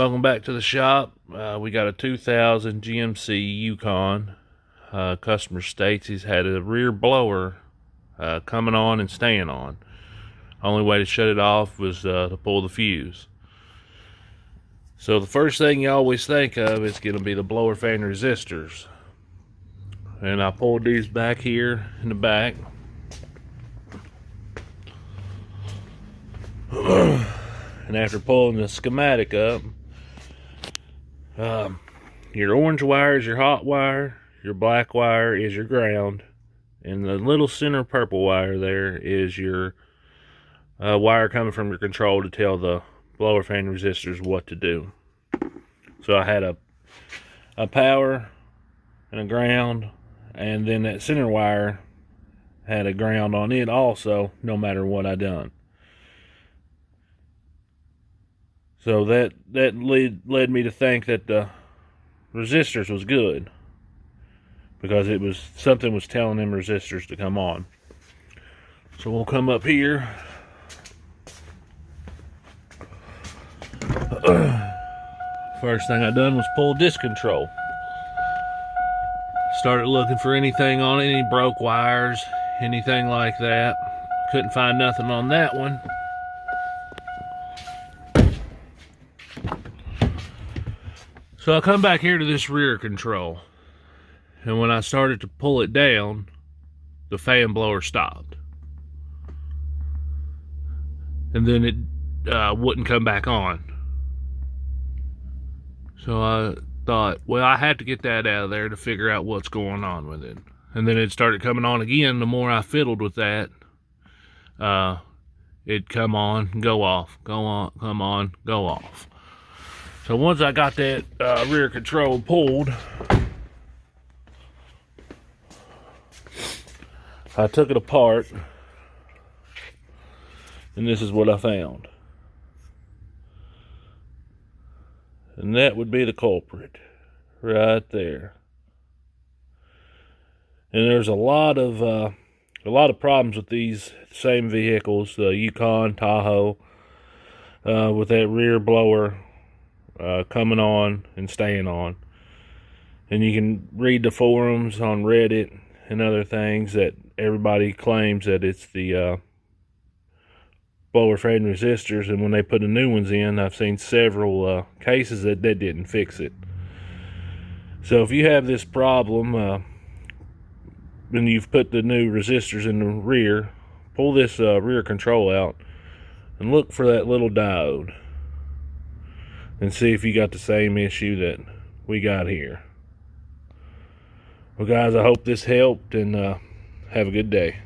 Welcome back to the shop. We got a 2000 GMC Yukon. Customer states he's had a rear blower coming on and staying on. Only way to shut it off was to pull the fuse. So the first thing you always think of is going to be the blower fan resistors. And I pulled these back here in the back. And after pulling the schematic up, your orange wire is your hot wire, your black wire is your ground, and the little center purple wire there is your wire coming from your control to tell the blower fan resistors what to do. So I had a power and a ground, and then that center wire had a ground on it also, no matter what I done. So that led me to think that the resistors was good, because something was telling them resistors to come on. So we'll come up here. First thing I done was pull disc control. Started looking for anything on it, any broke wires, anything like that. Couldn't find nothing on that one. So I come back here to this rear control, and when I started to pull it down, the fan blower stopped. And then it wouldn't come back on. So I thought, well, I had to get that out of there to figure out what's going on with it. And then it started coming on again. The more I fiddled with that, it'd come on, go off, go on, come on, go off. So once I got that rear control pulled, I took it apart, and this is what I found. And that would be the culprit right there. And there's a lot of problems with these same vehicles, the Yukon, Tahoe, with that rear blower coming on and staying on. And you can read the forums on Reddit and other things that everybody claims that it's the blower fan resistors, and when they put the new ones in, I've seen several cases that didn't fix it. So if you have this problem, when you've put the new resistors in the rear, pull this rear control out and look for that little diode and see if you got the same issue that we got here. Well guys, I hope this helped, and have a good day.